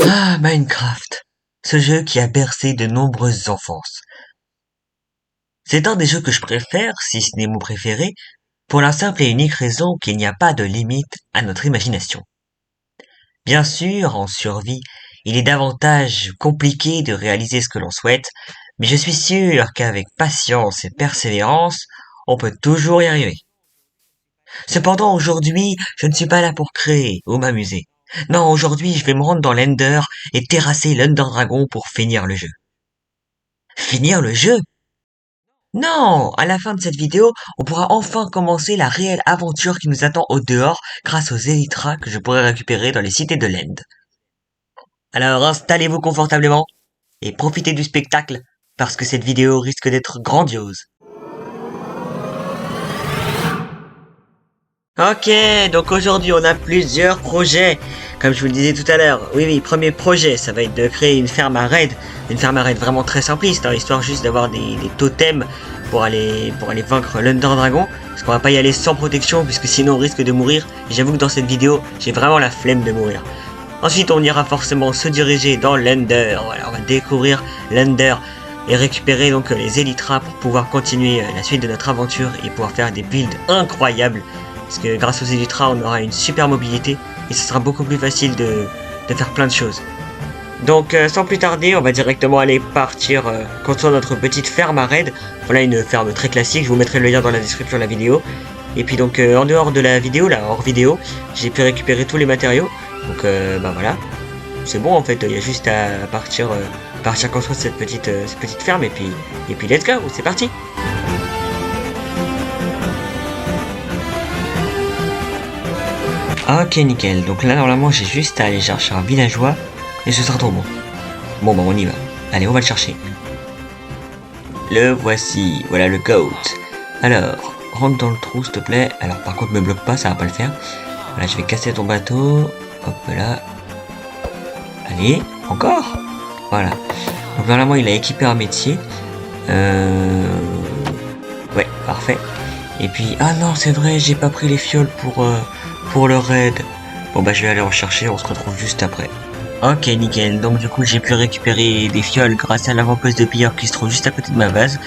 Ah, Minecraft, ce jeu qui a bercé de nombreuses enfances. C'est un des jeux que je préfère, si ce n'est mon préféré, pour la simple et unique raison qu'il n'y a pas de limite à notre imagination. Bien sûr, en survie, il est davantage compliqué de réaliser ce que l'on souhaite, mais je suis sûr qu'avec patience et persévérance, on peut toujours y arriver. Cependant, aujourd'hui, je ne suis pas là pour créer ou m'amuser. Non, aujourd'hui, je vais me rendre dans l'Ender et terrasser l'Under Dragon pour finir le jeu. Finir le jeu? Non! À la fin de cette vidéo, on pourra enfin commencer la réelle aventure qui nous attend au dehors grâce aux Elytras que je pourrai récupérer dans les cités de l'End. Alors installez-vous confortablement et profitez du spectacle parce que cette vidéo risque d'être grandiose. Ok, donc aujourd'hui on a plusieurs projets. Comme je vous le disais tout à l'heure, oui, premier projet, ça va être de créer une ferme à raid. Une ferme à raid vraiment très simpliste, hein, histoire juste d'avoir des totems pour aller vaincre l'Under Dragon. Parce qu'on va pas y aller sans protection, puisque sinon on risque de mourir. Et j'avoue que dans cette vidéo, j'ai vraiment la flemme de mourir. Ensuite, on ira forcément se diriger dans l'Under. Voilà, on va découvrir l'Under et récupérer donc les Elytras pour pouvoir continuer la suite de notre aventure et pouvoir faire des builds incroyables. Parce que grâce aux Elytras, on aura une super mobilité et ce sera beaucoup plus facile de faire plein de choses. Donc sans plus tarder, on va directement aller partir construire notre petite ferme à raid. Voilà, une ferme très classique, je vous mettrai le lien dans la description de la vidéo. Et puis donc en dehors de la vidéo, là, hors vidéo, j'ai pu récupérer tous les matériaux. Donc bah voilà, c'est bon en fait, il y a juste à partir construire cette petite ferme et puis let's go, c'est parti. Ok, nickel. Donc là, normalement, j'ai juste à aller chercher un villageois et ce sera trop bon. Bon, bah, on y va. Allez, on va le chercher. Le voici. Voilà le goat. Alors, rentre dans le trou, s'il te plaît. Alors, par contre, me bloque pas, ça va pas le faire. Voilà, je vais casser ton bateau. Hop là. Allez, encore. Voilà. Donc, normalement, il a équipé un métier. Ouais, parfait. Et puis, ah non, c'est vrai, j'ai pas pris les fioles pour le raid. Bon bah je vais aller en chercher, on se retrouve juste après. Ok, nickel, donc du coup j'ai pu récupérer des fioles grâce à l'avant-poste de pilleurs qui se trouve juste à côté de ma base.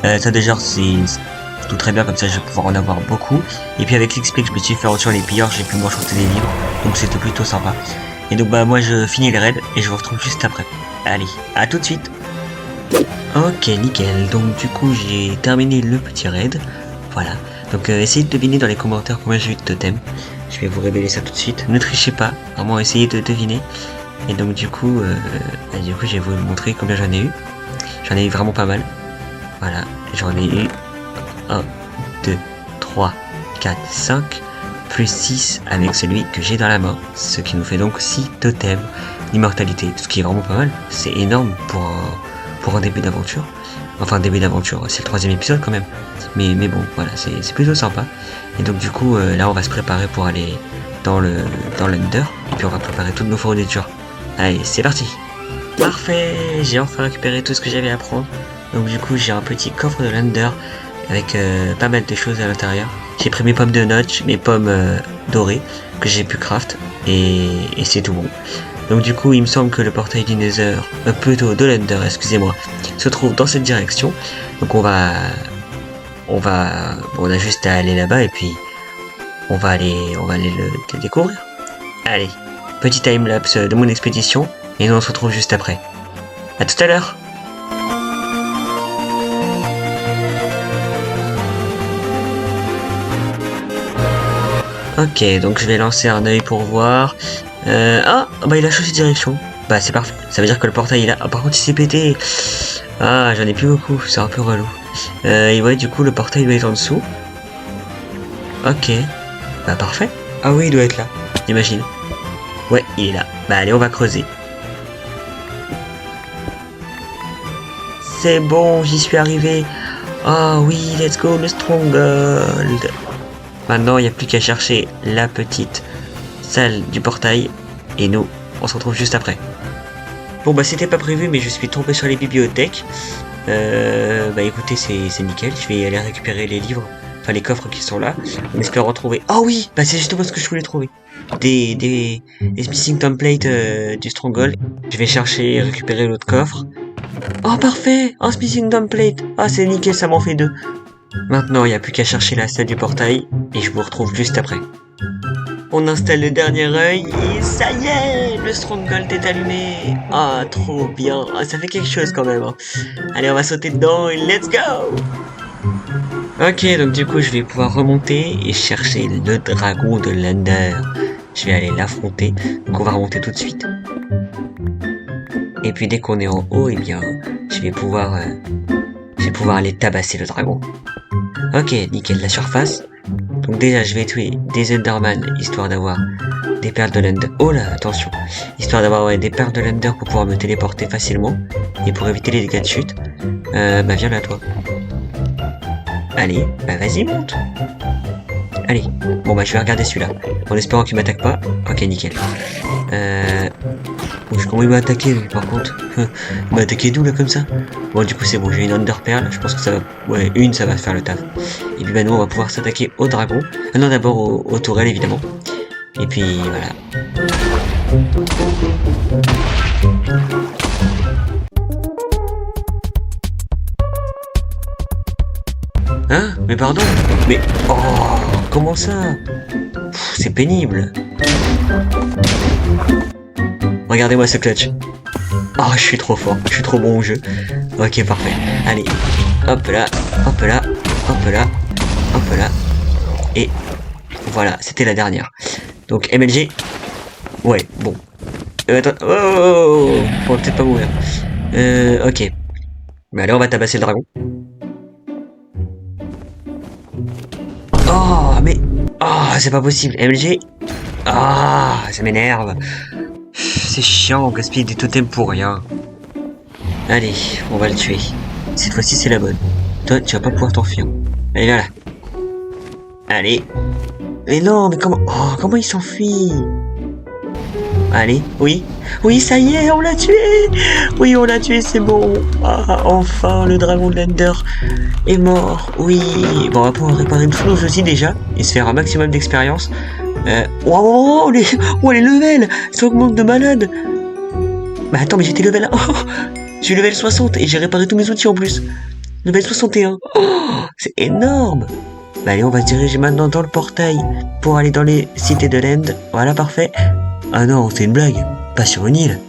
Ça déjà c'est tout très bien, comme ça je vais pouvoir en avoir beaucoup. Et puis avec l'XP que je me suis fait sur les pilleurs, j'ai pu m'enchanter des livres, donc c'était plutôt sympa. Et donc bah moi je finis le raid et je vous retrouve juste après. Allez, à tout de suite. Ok, nickel, donc du coup j'ai terminé le petit raid. Voilà, donc essayez de deviner dans les commentaires combien j'ai eu de totems. Je vais vous révéler ça tout de suite. Ne trichez pas, vraiment essayez de deviner. Et donc du coup je vais vous montrer combien j'en ai eu. J'en ai eu vraiment pas mal. Voilà, j'en ai eu 1, 2, 3, 4, 5, plus 6 avec celui que j'ai dans la main. Ce qui nous fait donc 6 totems d'immortalité. Ce qui est vraiment pas mal. C'est énorme pour un début d'aventure. Enfin, début d'aventure, c'est le 3e épisode quand même. Mais bon, voilà, c'est plutôt sympa. Et donc du coup, là, on va se préparer pour aller dans l'Under. Et puis on va préparer toutes nos fournitures. Allez, c'est parti. Parfait, j'ai enfin récupéré tout ce que j'avais à prendre. Donc du coup, j'ai un petit coffre de l'Under avec pas mal de choses à l'intérieur. J'ai pris mes pommes de notch, mes pommes dorées que j'ai pu craft. Et c'est tout bon. Donc du coup, il me semble que le portail du Nether, plutôt de l'Under, excusez-moi, se trouve dans cette direction. Donc on a juste à aller là-bas et puis on va aller le découvrir. Allez, petit timelapse de mon expédition et nous on se retrouve juste après. À tout à l'heure. Ok, donc je vais lancer un œil pour voir. Ah, bah il a changé de direction. Bah c'est parfait, ça veut dire que le portail il a... Ah, par contre il s'est pété. Ah, j'en ai plus beaucoup, c'est un peu relou. Et ouais, du coup le portail doit être en dessous. Ok, bah parfait. Ah oui, il doit être là, j'imagine. Ouais, il est là. Bah allez, on va creuser. C'est bon, j'y suis arrivé. Ah oui, let's go le stronghold. Maintenant, il n'y a plus qu'à chercher la petite salle du portail. Et nous, on se retrouve juste après. Bon bah c'était pas prévu, mais je suis tombé sur les bibliothèques. Bah écoutez, c'est nickel. Je vais aller récupérer les livres, enfin les coffres qui sont là, en espérant trouver. Ah oui, bah c'est justement ce que je voulais trouver. des missing templates du Stronghold. Je vais chercher et récupérer l'autre coffre. Oh parfait, un missing template. Ah c'est nickel, ça m'en fait 2. Maintenant il n'y a plus qu'à chercher la salle du portail et je vous retrouve juste après. On installe le dernier œil et ça y est, le Stronghold est allumé. Ah trop bien, ah, ça fait quelque chose quand même. Hein. Allez on va sauter dedans et let's go. Ok, donc du coup je vais pouvoir remonter et chercher le dragon de l'Ender. Je vais aller l'affronter, donc on va remonter tout de suite. Et puis dès qu'on est en haut, eh bien, je vais pouvoir aller tabasser le dragon. Ok, nickel, la surface. Donc déjà je vais tuer des Enderman, histoire d'avoir des perles de l'Ender. Oh là, attention. Histoire d'avoir des perles de l'Ender pour pouvoir me téléporter facilement. Et pour éviter les dégâts de chute. Bah viens là toi. Allez, bah vas-y, monte. Allez, bon bah je vais regarder celui-là, en espérant qu'il m'attaque pas. Ok, nickel. Comment il m'a attaqué lui, par contre. Il m'a attaqué d'où là comme ça. Bon du coup c'est bon, j'ai une Ender Pearl, je pense que ça va... Ouais, une ça va faire le taf. Et puis bah nous on va pouvoir s'attaquer au dragon. Ah non, d'abord au tourelle évidemment. Et puis voilà. Hein? Mais pardon? Mais... Oh! Comment ça? C'est pénible. Regardez-moi ce clutch. Oh, je suis trop fort. Je suis trop bon au jeu. Ok, parfait. Allez. Hop là. Hop là. Hop là. Hop là. Et... Voilà, c'était la dernière. Donc, MLG. Ouais, bon. Attends. Oh! On va peut-être pas mourir. Ok. Bah allez, on va tabasser le dragon. Oh, mais... Oh, c'est pas possible. MLG. Ah, ça m'énerve. C'est chiant, on gaspille des totems pour rien. Allez, on va le tuer. Cette fois-ci, c'est la bonne. Toi, tu vas pas pouvoir t'enfuir. Allez, là. Allez. Mais non, mais comment... Oh, comment il s'enfuit? Allez, oui. Oui, ça y est, on l'a tué. Oui, on l'a tué, c'est bon. Ah, enfin, le dragon de l'Ender est mort. Oui. Bon, on va pouvoir réparer une chose aussi déjà et se faire un maximum d'expérience. Oh, les levels. Ça augmente de malade. Bah attends, mais j'étais level 1. Oh, j'ai level 60 et j'ai réparé tous mes outils en plus. Level 61. Oh, c'est énorme. Bah allez, on va se diriger maintenant dans le portail pour aller dans les cités de l'End. Voilà, parfait. Ah non, c'est une blague. Pas sur une île.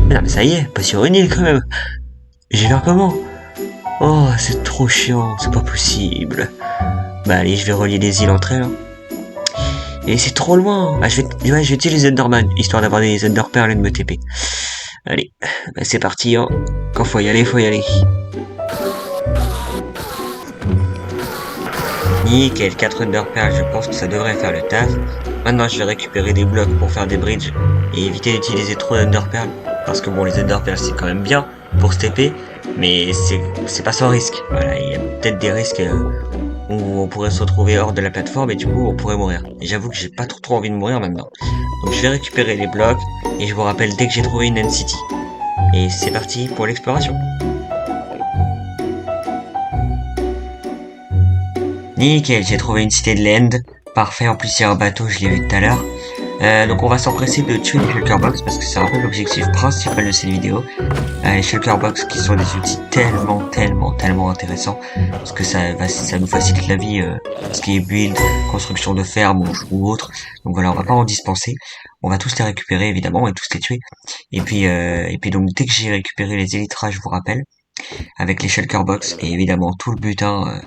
Mais non, mais ça y est, pas sur une île quand même. Je vais faire comment? Oh, c'est trop chiant, c'est pas possible. Bah allez, je vais relier les îles entre elles. Hein. Et c'est trop loin. Ah, je vais utiliser les Enderman, histoire d'avoir des Ender Pearl et de me TP. Allez, bah c'est parti. Hein. Quand faut y aller, faut y aller. Nickel, 4 Ender Pearl, je pense que ça devrait faire le taf. Maintenant, je vais récupérer des blocs pour faire des bridges et éviter d'utiliser trop d'Ender Pearl. Parce que bon, les Ender Pearl, c'est quand même bien pour se TP, mais c'est pas sans risque. Voilà, il y a peut-être des risques où on pourrait se retrouver hors de la plateforme et du coup, on pourrait mourir. Et j'avoue que j'ai pas trop envie de mourir maintenant. Donc, je vais récupérer les blocs et je vous rappelle dès que j'ai trouvé une End City. Et c'est parti pour l'exploration. Nickel, j'ai trouvé une cité de l'End. Parfait, en plus il y a un bateau, je l'ai vu tout à l'heure. Donc on va s'empresser de tuer les Shulker Box parce que c'est un peu l'objectif principal de cette vidéo. Les Shulker Box qui sont des outils tellement intéressants parce que ça nous facilite la vie, ce qui est build, construction de ferme ou autre. Donc voilà, on va pas en dispenser. On va tous les récupérer évidemment et tous les tuer. Et puis donc dès que j'ai récupéré les élytras, je vous rappelle, avec les Shulker Box et évidemment tout le butin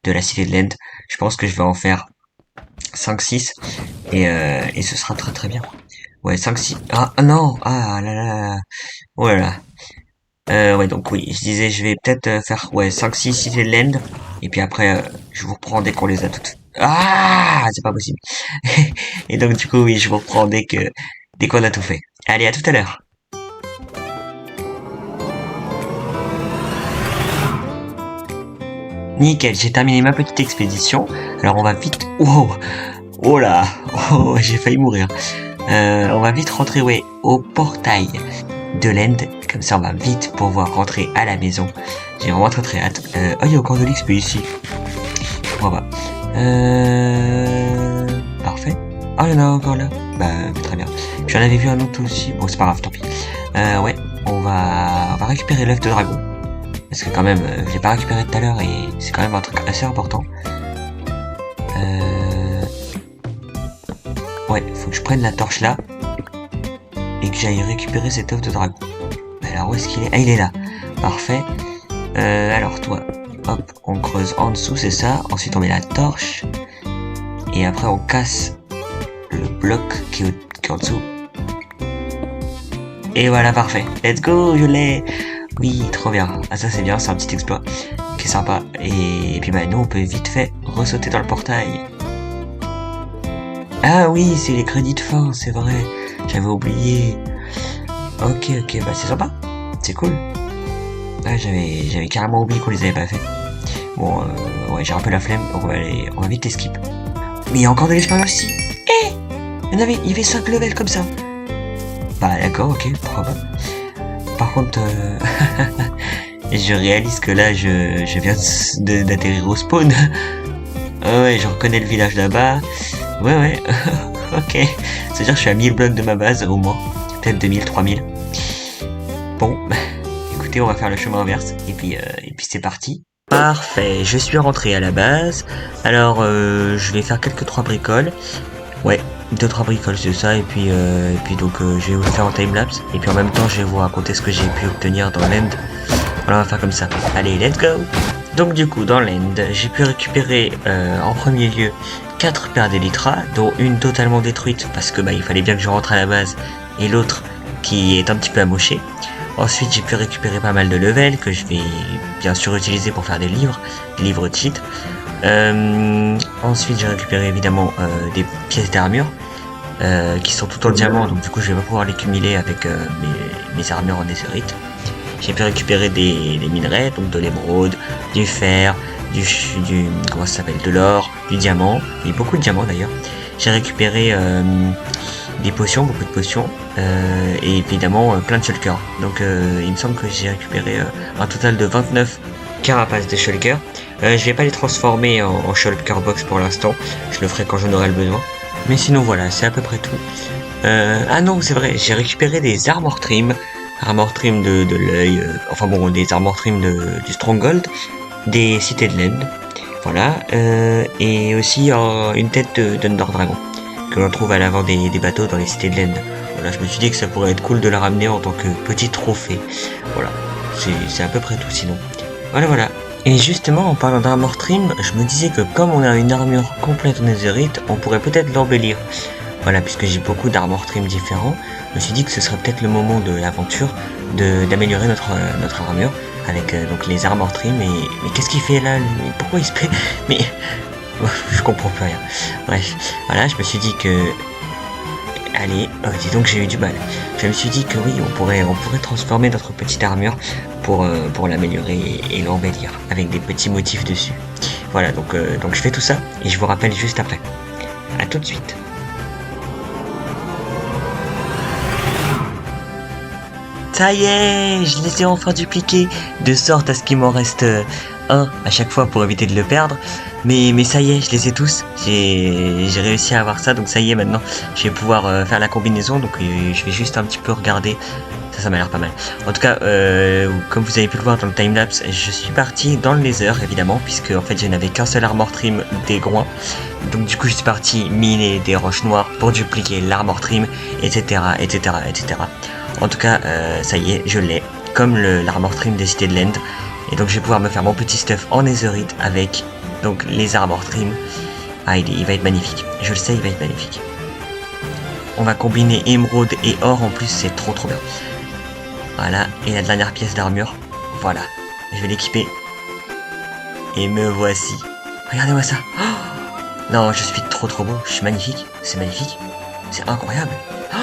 de la cité de l'End, je pense que je vais en faire 5-6 et ce sera très bien. Ouais, 5-6. Ah non, ah là là. Oh là là. Ouais, donc oui, je disais je vais peut-être faire 5-6 cités de l'End et puis après je vous reprends dès qu'on les a toutes. Ah, c'est pas possible. Et donc du coup oui, je vous reprends dès qu'on a tout fait. Allez, à tout à l'heure. Nickel, j'ai terminé ma petite expédition. Alors on va vite... Wow. Oh là. Oh, j'ai failli mourir. On va vite rentrer au portail de l'End. Comme ça on va vite pouvoir rentrer à la maison. J'ai vraiment très hâte. Oh, il y a encore de l'XP ici. Voilà. Parfait. Ah, il y en a encore là. Bah, très bien. J'en avais vu un autre aussi. Bon, c'est pas grave, tant pis. Ouais, on va récupérer l'œuf de dragon. Parce que quand même, je l'ai pas récupéré tout à l'heure et c'est quand même un truc assez important. Ouais, faut que je prenne la torche là. Et que j'aille récupérer cet œuf de dragon. Alors, où est-ce qu'il est? Ah, il est là. Parfait. Alors, toi, hop, on creuse en dessous, c'est ça. Ensuite, on met la torche. Et après, on casse le bloc qui est en dessous. Et voilà, parfait. Let's go, je l'ai. Oui, trop bien. Ah, ça, c'est bien, c'est un petit exploit qui est sympa. Et puis, bah, nous, on peut vite fait ressauter dans le portail. Ah oui, c'est les crédits de fin, c'est vrai. J'avais oublié. Ok, bah, c'est sympa. C'est cool. Ah, j'avais carrément oublié qu'on les avait pas fait. Bon, ouais, j'ai un peu la flemme, donc on va vite les skip. Mais il y a encore de l'expérience ici. Il y avait 5 levels comme ça. Bah d'accord, ok, pourquoi pas. Par contre, je réalise que là, je viens d'atterrir au spawn. Ah ouais, je reconnais le village là-bas. Ouais, ok. C'est-à-dire que je suis à 1000 blocs de ma base, au moins. Peut-être 2000, 3000. Bon, écoutez, on va faire le chemin inverse. Et puis c'est parti. Parfait, je suis rentré à la base. Alors, je vais faire quelques 3 bricoles. Ouais, 2-3 bricoles, c'est ça. Et puis donc, je vais vous le faire en timelapse. Et puis en même temps, je vais vous raconter ce que j'ai pu obtenir dans l'end. Voilà, on va faire comme ça. Allez, let's go! Donc du coup, dans l'end, j'ai pu récupérer en premier lieu 4 paires d'élytras, dont une totalement détruite, parce que bah il fallait bien que je rentre à la base, et l'autre qui est un petit peu amoché. Ensuite, j'ai pu récupérer pas mal de levels que je vais bien sûr utiliser pour faire des livres cheat. Ensuite, j'ai récupéré évidemment des pièces d'armure qui sont toutes en diamant, donc du coup, je vais pas pouvoir les cumuler avec mes armures en netherite. J'ai pu récupérer des minerais, donc de l'émeraude, du fer, du comment ça s'appelle, de l'or, du diamant, et beaucoup de diamants d'ailleurs. J'ai récupéré des potions, beaucoup de potions, et évidemment plein de shulkers. Donc il me semble que j'ai récupéré un total de 29 carapaces de shulkers. Je vais pas les transformer en shulker box pour l'instant, je le ferai quand j'en aurai le besoin. Mais sinon voilà, c'est à peu près tout. Ah non, c'est vrai, j'ai récupéré des armor trim de l'œil, enfin bon, des armor trim du stronghold, des cités de l'end, voilà, et aussi une tête d'Under Dragon que l'on trouve à l'avant des bateaux dans les cités de l'end. Voilà, je me suis dit que ça pourrait être cool de la ramener en tant que petit trophée. Voilà, c'est à peu près tout sinon. Voilà. Et justement, en parlant d'armor trim, je me disais que comme on a une armure complète en netherite, on pourrait peut-être l'embellir. Voilà, puisque j'ai beaucoup d'armor trim différents, je me suis dit que ce serait peut-être le moment de l'aventure d'améliorer notre armure avec donc les armor trim. Mais qu'est-ce qu'il fait là, lui? Pourquoi il se paie? Mais je comprends plus rien. Bref, voilà, je me suis dit que allez, dis donc j'ai eu du mal. Je me suis dit que oui, on pourrait transformer notre petite armure pour l'améliorer et l'embellir avec des petits motifs dessus. Voilà, donc je fais tout ça et je vous rappelle juste après. À tout de suite. Ça y est, je les ai enfin dupliqués, de sorte à ce qu'il m'en reste un à chaque fois pour éviter de le perdre. Mais ça y est, je les ai tous. J'ai réussi à avoir ça, donc ça y est, maintenant je vais pouvoir faire la combinaison. Donc je vais juste un petit peu regarder. Ça m'a l'air pas mal. En tout cas, comme vous avez pu le voir dans le timelapse, je suis parti dans le nether évidemment, puisque en fait je n'avais qu'un seul armor trim des groins. Donc du coup je suis parti miner des roches noires pour dupliquer l'armor trim, etc. En tout cas, ça y est, je l'ai, comme l'armor trim des cités de l'end. Et donc je vais pouvoir me faire mon petit stuff en netherite avec donc les armor trim. Ah, il va être magnifique. Je le sais, il va être magnifique. On va combiner émeraude et or en plus, c'est trop bien. Voilà, et la dernière pièce d'armure. Voilà, je vais l'équiper. Et me voici. Regardez-moi ça. Oh, non, je suis trop beau, je suis magnifique. C'est magnifique. C'est incroyable. Oh,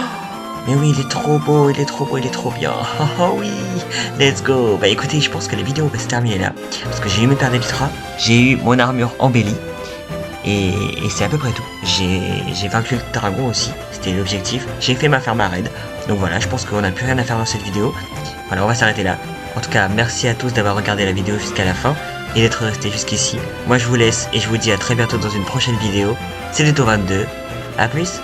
mais oui, il est trop beau, il est trop bien. Oh oui, let's go. Bah écoutez, je pense que la vidéo va se terminer là. Parce que j'ai eu mes paires d'elytras, j'ai eu mon armure embellie. Et c'est à peu près tout. J'ai vaincu le dragon aussi, c'était l'objectif. J'ai fait ma ferme à raid. Donc voilà, je pense qu'on n'a plus rien à faire dans cette vidéo. Voilà, on va s'arrêter là. En tout cas, merci à tous d'avoir regardé la vidéo jusqu'à la fin et d'être restés jusqu'ici. Moi je vous laisse et je vous dis à très bientôt dans une prochaine vidéo. C'était Tau22. À plus.